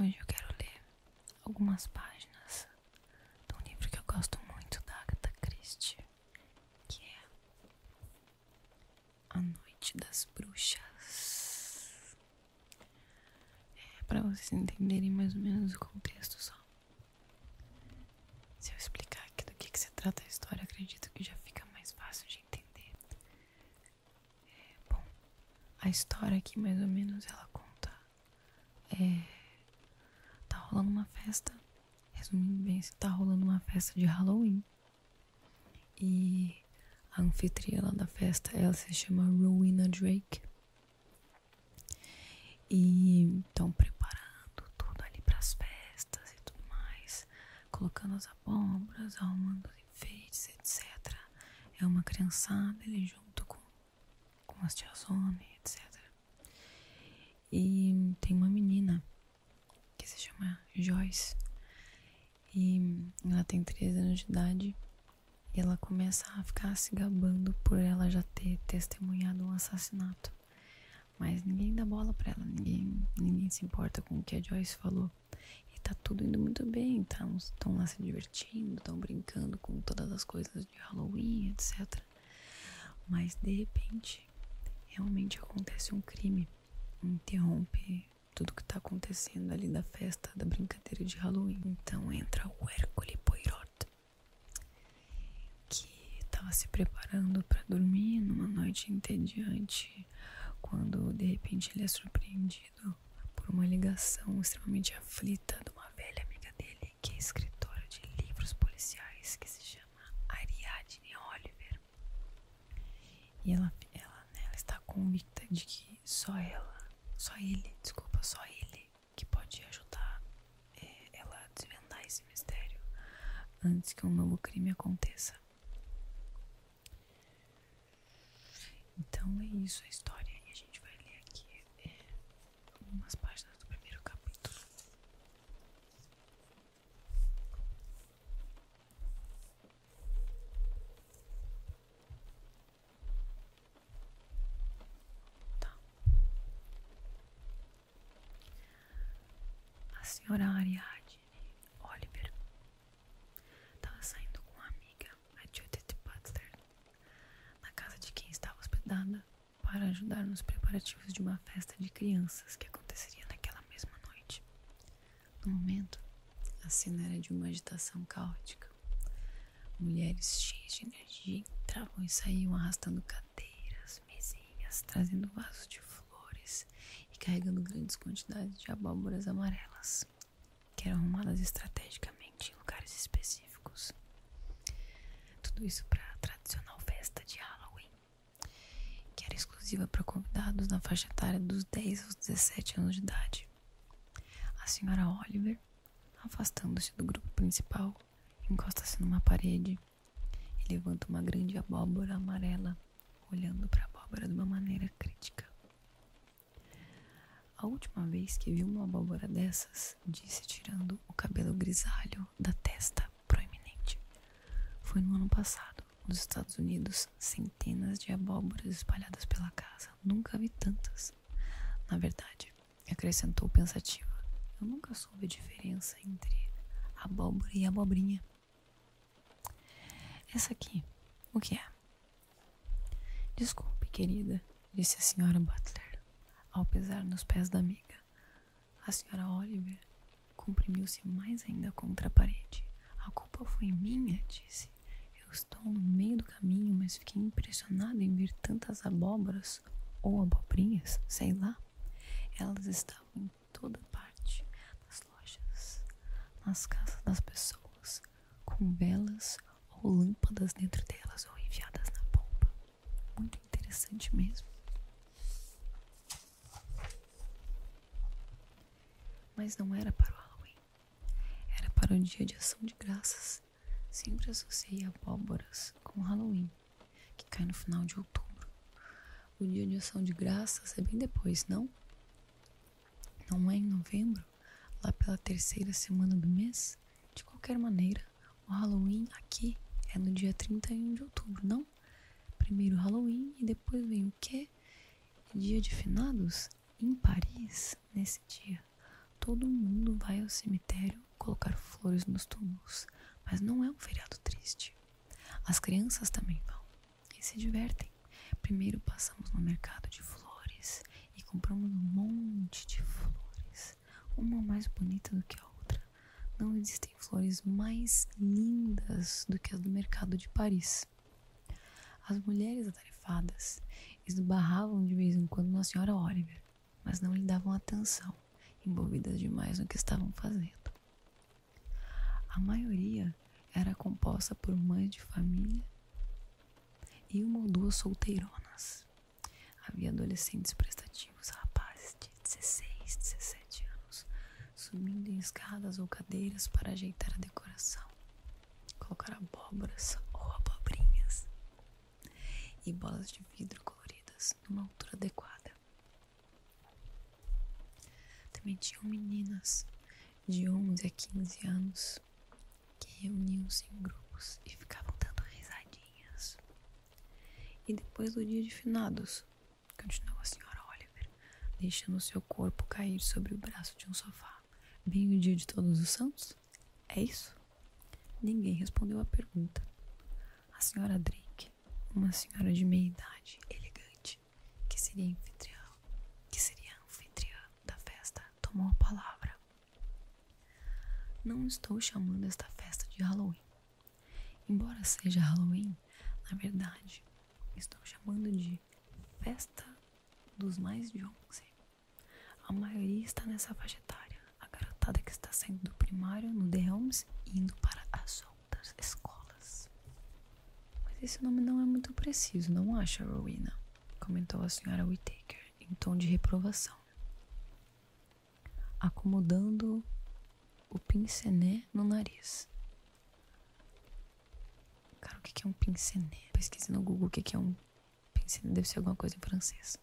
Hoje eu quero ler algumas páginas de um livro que eu gosto muito da Agatha Christie, que é A Noite das Bruxas. Para vocês entenderem mais ou menos o contexto só. Se eu explicar aqui do que se trata a história, acredito que já fica mais fácil de entender. Bom, a história aqui mais ou menos ela conta. Tá rolando uma festa. Resumindo bem, tá rolando uma festa de Halloween. E a anfitriã lá da festa, ela se chama Rowena Drake. E estão preparando tudo ali pras festas e tudo mais. Colocando as abóboras, arrumando os enfeites, etc. É uma criançada ali junto com as tiazonas, etc. E tem uma menina que se chama Joyce. E ela tem 13 anos de idade. E ela começa a ficar se gabando por ela já ter testemunhado um assassinato. Mas ninguém dá bola pra ela, ninguém se importa com o que a Joyce falou. E tá tudo indo muito bem, estão lá se divertindo, estão brincando com todas as coisas de Halloween, etc. Mas de repente, realmente acontece um crime. Interrompe tudo que tá acontecendo ali da festa, da brincadeira de Halloween. Então entra o Hercule Poirot, que tava se preparando pra dormir numa noite entediante, quando de repente ele é surpreendido por uma ligação extremamente aflita de uma velha amiga dele, que é escritora de livros policiais, que se chama Ariadne Oliver. E ela está convicta de que só ele que pode ajudar ela a desvendar esse mistério antes que um novo crime aconteça. Então é isso a história, e a gente vai ler aqui algumas páginas do primeiro capítulo. Tá. A senhora Ariadne Oliver estava saindo com uma amiga, a Judith Butler, na casa de quem estava hospedada, para ajudar nos preparativos de uma festa de crianças que aconteceria naquela mesma noite. No momento, a cena era de uma agitação caótica. Mulheres cheias de energia entravam e saíam arrastando cadeiras, mesinhas, trazendo vasos de flores e carregando grandes quantidades de abóboras amarelas, que eram arrumadas estrategicamente em lugares específicos. Tudo isso para a tradicional festa de Halloween, que era exclusiva para convidados na faixa etária dos 10 aos 17 anos de idade. A senhora Oliver, afastando-se do grupo principal, encosta-se numa parede e levanta uma grande abóbora amarela, olhando para a abóbora de uma maneira crítica. A última vez que vi uma abóbora dessas, disse tirando o cabelo grisalho da testa proeminente, foi no ano passado. Nos Estados Unidos, centenas de abóboras espalhadas pela casa. Nunca vi tantas. Na verdade, acrescentou pensativa, eu nunca soube a diferença entre abóbora e abobrinha. Essa aqui, o que é? Desculpe, querida, disse a senhora Butler, ao pisar nos pés da amiga. A senhora Oliver comprimiu-se mais ainda contra a parede. A culpa foi minha, disse. Eu estou no meio do caminho, mas fiquei impressionada em ver tantas abóboras, ou abobrinhas, sei lá. Elas estavam em toda parte, nas lojas, nas casas das pessoas, com velas ou lâmpadas dentro delas ou enfiadas na polpa. Muito interessante mesmo. Mas não era para o Halloween, era para o dia de ação de graças. Sempre associei abóboras com Halloween, que cai no final de outubro. O dia de ação de graças é bem depois, não? Não é em novembro, lá pela terceira semana do mês? De qualquer maneira, o Halloween aqui é no dia 31 de outubro, não? Primeiro Halloween e depois vem o quê? Dia de finados? Em Paris, nesse dia, Todo mundo vai ao cemitério colocar flores nos túmulos, mas não é um feriado triste. As crianças também vão e se divertem. Primeiro passamos no mercado de flores e compramos um monte de flores, uma mais bonita do que a outra. Não existem flores mais lindas do que as do mercado de Paris. As mulheres atarefadas esbarravam de vez em quando na senhora Oliver, mas não lhe davam atenção, envolvidas demais no que estavam fazendo. A maioria era composta por mães de família e uma ou duas solteironas. Havia adolescentes prestativos, rapazes de 16, 17 anos, subindo em escadas ou cadeiras para ajeitar a decoração, colocar abóboras ou abobrinhas e bolas de vidro coloridas numa altura adequada. Também tinham meninas de 11 a 15 anos que reuniam-se em grupos e ficavam dando risadinhas. E depois do dia de finados, continuou a senhora Oliver, deixando seu corpo cair sobre o braço de um sofá. Bem o dia de Todos os Santos? É isso? Ninguém respondeu à pergunta. A senhora Drake, uma senhora de meia idade, elegante, que seria anfitriã da festa, tomou a palavra. Não estou chamando esta festa de Halloween. Embora seja Halloween, na verdade, estou chamando de festa dos mais de 11. A maioria está nessa faixa etária. A garotada que está saindo do primário no The Homes e indo para as outras escolas. Mas esse nome não é muito preciso, não acha, Rowena? Comentou a senhora Whittaker em tom de reprovação, acomodando o pince-nez no nariz. Cara, o que é um pince-nez? Pesquise no Google o que é um pince-nez. Deve ser alguma coisa em francês.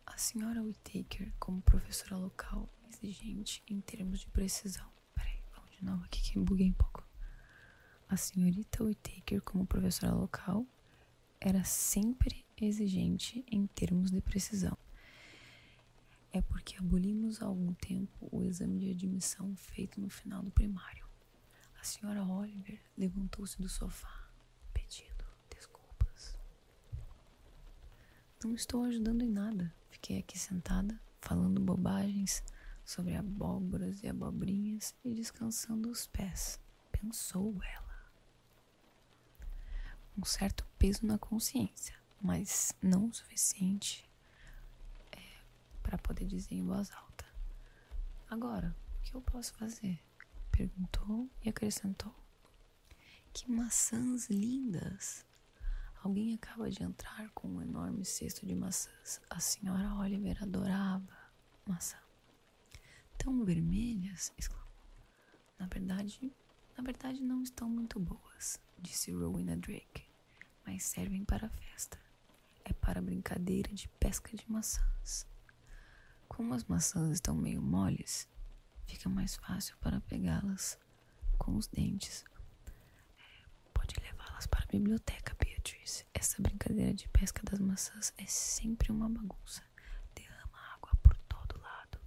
A senhora Whittaker, como professora local, exigente em termos de precisão. Peraí, vamos de novo aqui que buguei um pouco. A senhorita Whittaker, como professora local, era sempre exigente em termos de precisão. É porque abolimos há algum tempo o exame de admissão feito no final do primário. A senhora Oliver levantou-se do sofá, pedindo desculpas. Não estou ajudando em nada. Fiquei aqui sentada, falando bobagens sobre abóboras e abobrinhas e descansando os pés, pensou ela. Um certo peso na consciência, mas não o suficiente para poder dizer em voz alta. Agora, o que eu posso fazer? Perguntou e acrescentou. Que maçãs lindas! Alguém acaba de entrar com um enorme cesto de maçãs. A senhora Oliver adorava maçã. Tão vermelhas, exclamou. Na verdade não estão muito boas, disse Rowena Drake, mas servem para a festa. É para a brincadeira de pesca de maçãs. Como as maçãs estão meio moles, fica mais fácil para pegá-las com os dentes. Pode levá-las para a biblioteca, Beatrice. Essa brincadeira de pesca das maçãs é sempre uma bagunça. Derrama água por todo lado.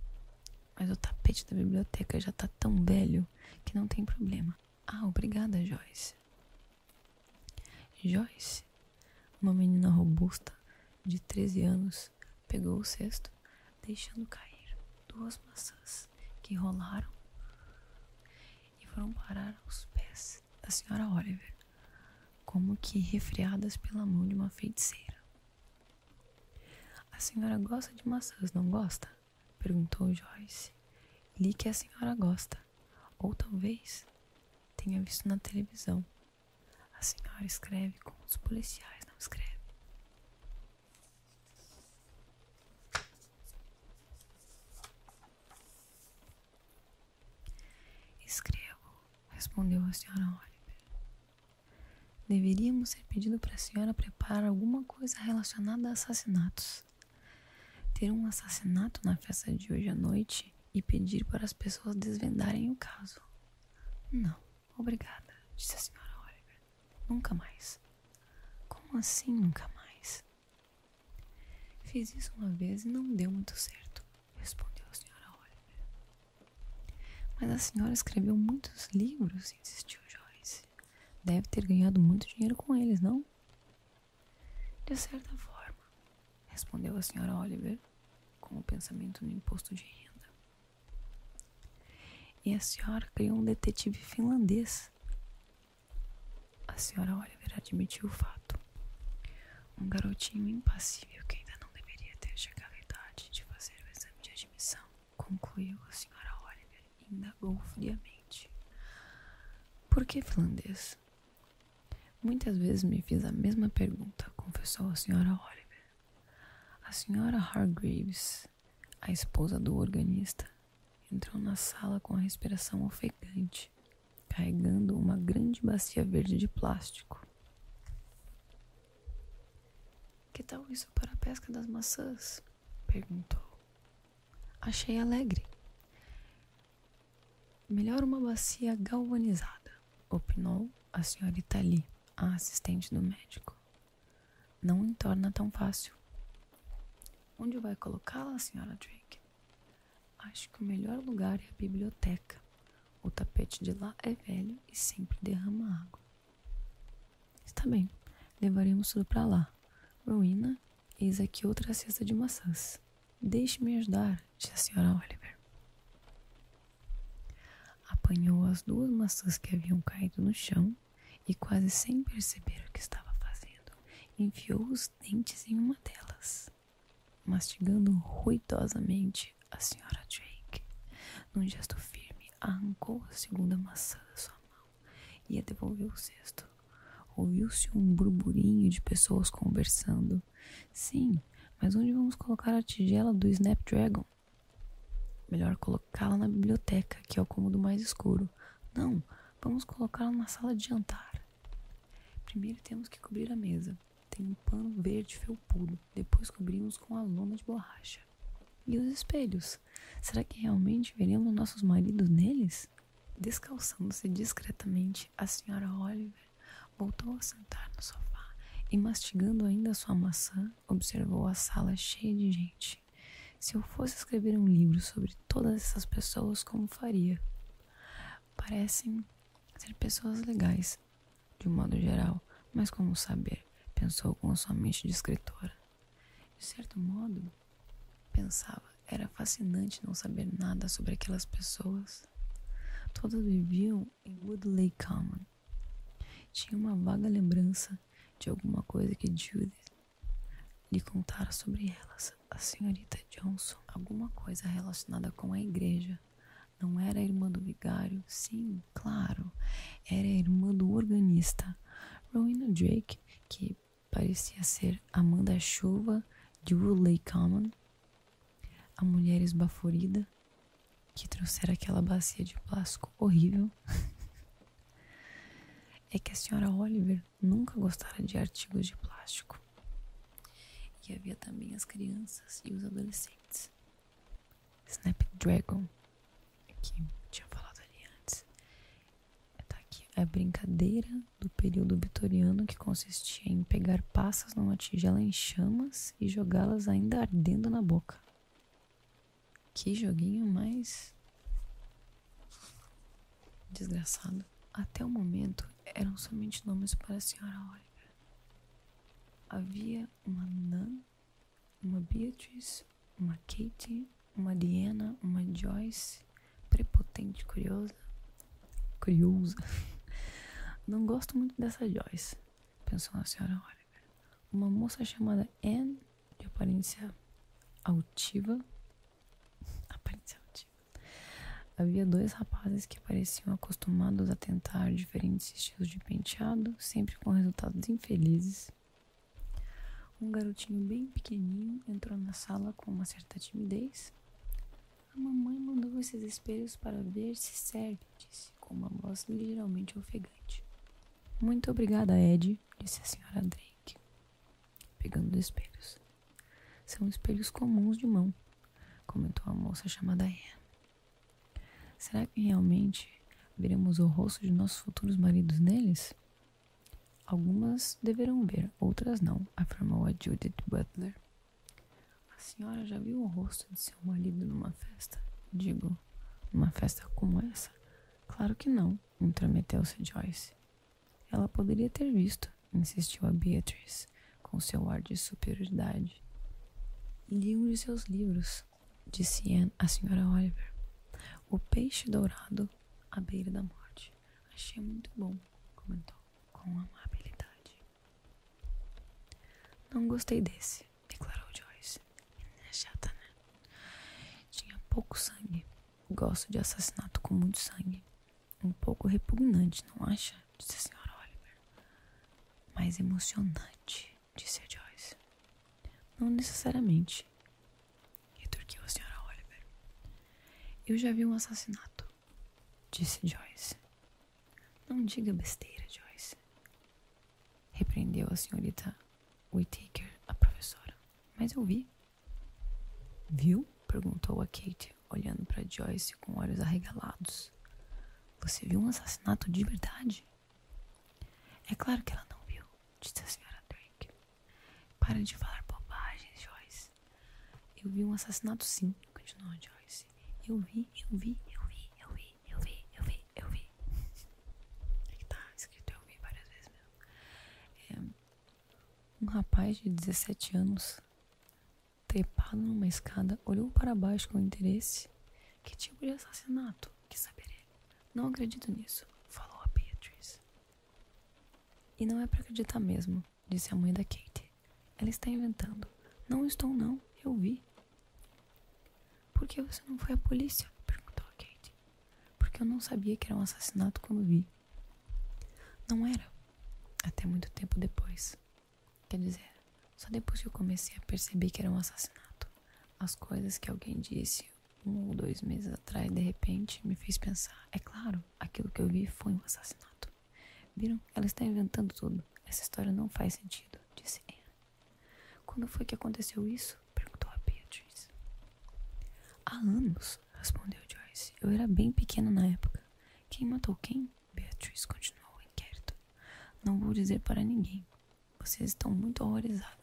Mas o tapete da biblioteca já está tão velho que não tem problema. Ah, obrigada, Joyce. Joyce, uma menina robusta de 13 anos, pegou o cesto, deixando cair 2 maçãs que rolaram e foram parar aos pés da senhora Oliver, como que refreadas pela mão de uma feiticeira. A senhora gosta de maçãs, não gosta? Perguntou Joyce. Li que a senhora gosta, ou talvez tenha visto na televisão. A senhora escreve como os policiais não escrevem. Escrevo, respondeu a senhora Oliver. Deveríamos ter pedido para a senhora preparar alguma coisa relacionada a assassinatos. Ter um assassinato na festa de hoje à noite e pedir para as pessoas desvendarem o caso. Não, obrigada, disse a senhora Oliver. Nunca mais. Como assim nunca mais? Fiz isso uma vez e não deu muito certo, respondeu a senhora Oliver. Mas a senhora escreveu muitos livros, insistiu Joyce. Deve ter ganhado muito dinheiro com eles, não? De certa forma, respondeu a senhora Oliver, com o pensamento no imposto de renda. E a senhora criou um detetive finlandês. A senhora Oliver admitiu o fato. Um garotinho impassível que ainda não deveria ter chegado à idade de fazer o exame de admissão, concluiu a senhora Oliver e indagou friamente. Por que finlandês? Muitas vezes me fiz a mesma pergunta, confessou a senhora Oliver. A senhora Hargreaves, a esposa do organista, entrou na sala com a respiração ofegante, carregando uma grande bacia verde de plástico. Que tal isso para a pesca das maçãs? Perguntou. Achei alegre. Melhor uma bacia galvanizada, opinou a senhorita Lee, a assistente do médico. Não entorna tão fácil. Onde vai colocá-la, senhora Drake? Acho que o melhor lugar é a biblioteca. O tapete de lá é velho e sempre derrama água. Está bem, levaremos tudo para lá. Rowena, eis aqui outra cesta de maçãs. Deixe-me ajudar, disse a senhora Oliver. Apanhou as 2 maçãs que haviam caído no chão e, quase sem perceber o que estava fazendo, enfiou os dentes em uma delas. Mastigando ruidosamente, a senhora Drake, num gesto firme, arrancou a segunda maçã da sua mão e a devolveu o cesto. Ouviu-se um burburinho de pessoas conversando. Sim, mas onde vamos colocar a tigela do Snapdragon? Melhor colocá-la na biblioteca, que é o cômodo mais escuro. Não, vamos colocá-la na sala de jantar. Primeiro temos que cobrir a mesa. Tem um pano verde felpudo. Depois cobrimos com a lona de borracha. E os espelhos? Será que realmente veremos nossos maridos neles? Descalçando-se discretamente, a senhora Oliver voltou a sentar no sofá e, mastigando ainda sua maçã, observou a sala cheia de gente. Se eu fosse escrever um livro sobre todas essas pessoas, como faria? Parecem ser pessoas legais, de um modo geral, mas como saber? Pensou com a sua mente de escritora. De certo modo, pensava, era fascinante não saber nada sobre aquelas pessoas. Todas viviam em Woodley Common. Tinha uma vaga lembrança de alguma coisa que Judith lhe contara sobre elas. A senhorita Johnson, alguma coisa relacionada com a igreja. Não era a irmã do vigário? Sim, claro, era a irmã do organista. Rowena Drake, que parecia ser a manda-chuva de Woodley Common, a mulher esbaforida que trouxera aquela bacia de plástico horrível. É que a senhora Oliver nunca gostara de artigos de plástico. E havia também as crianças e os adolescentes. Snapdragon, que eu tinha falado ali antes. Tá aqui. É a brincadeira do período vitoriano que consistia em pegar passas numa tigela em chamas e jogá-las ainda ardendo na boca. Que joguinho mais desgraçado. Até o momento eram somente nomes para a senhora Oliver. Havia uma Nan, uma Beatrice, uma Katie, uma Diana, uma Joyce, prepotente, curiosa. Não gosto muito dessa Joyce, pensou a senhora Oliver. Uma moça chamada Anne, de aparência altiva. Havia 2 rapazes que pareciam acostumados a tentar diferentes estilos de penteado, sempre com resultados infelizes. Um garotinho bem pequenininho entrou na sala com uma certa timidez. A mamãe mandou esses espelhos para ver se serve, disse, com uma voz ligeiramente ofegante. Muito obrigada, Ed, disse a senhora Drake, pegando os espelhos. São espelhos comuns de mão, comentou a moça chamada Anne. Será que realmente veremos o rosto de nossos futuros maridos neles? Algumas deverão ver, outras não, afirmou a Judith Butler. senhora já viu o rosto de seu marido numa festa? Digo, numa festa como essa? Claro que não, intrometeu-se Joyce. Ela poderia ter visto, insistiu a Beatrice, com seu ar de superioridade. Li um de seus livros, disse Anne à senhora Oliver. O peixe dourado à beira da morte. Achei muito bom, comentou, com amabilidade. Não gostei desse, declarou Joyce. É chata, né? Tinha pouco sangue. Gosto de assassinato com muito sangue. Um pouco repugnante, não acha? Disse a senhora Oliver. Mais emocionante, disse a Joyce. Não necessariamente, retorquiu a senhora Oliver. Eu já vi um assassinato, disse Joyce. Não diga besteira, Joyce, repreendeu a senhorita Whittaker, a professora. Mas eu vi. Viu? Perguntou a Kate, olhando para Joyce com olhos arregalados. Você viu um assassinato de verdade? É claro que ela não viu, disse a senhora Drake. Para de falar bobagens, Joyce. Eu vi um assassinato sim, continuou Joyce. Eu vi. É que tá escrito eu vi várias vezes mesmo. Um rapaz de 17 anos, trepado numa escada, olhou para baixo com interesse. Que tipo de assassinato? Quis saber ele. Não acredito nisso, falou a Beatrice. E não é para acreditar mesmo, disse a mãe da Kate. Ela está inventando. Não estou não, eu vi. Por que você não foi à polícia? Perguntou a Kate. Porque eu não sabia que era um assassinato quando vi. Não era. Até muito tempo depois. Quer dizer, só depois que eu comecei a perceber que era um assassinato. As coisas que alguém disse 1 ou 2 meses atrás, de repente, me fez pensar. É claro, aquilo que eu vi foi um assassinato. Viram? Ela está inventando tudo. Essa história não faz sentido, disse Anne. Quando foi que aconteceu isso? Perguntou a Beatrice. Há anos, respondeu Joyce. Eu era bem pequena na época. Quem matou quem? Beatrice continuou o inquérito. Não vou dizer para ninguém. Vocês estão muito horrorizados.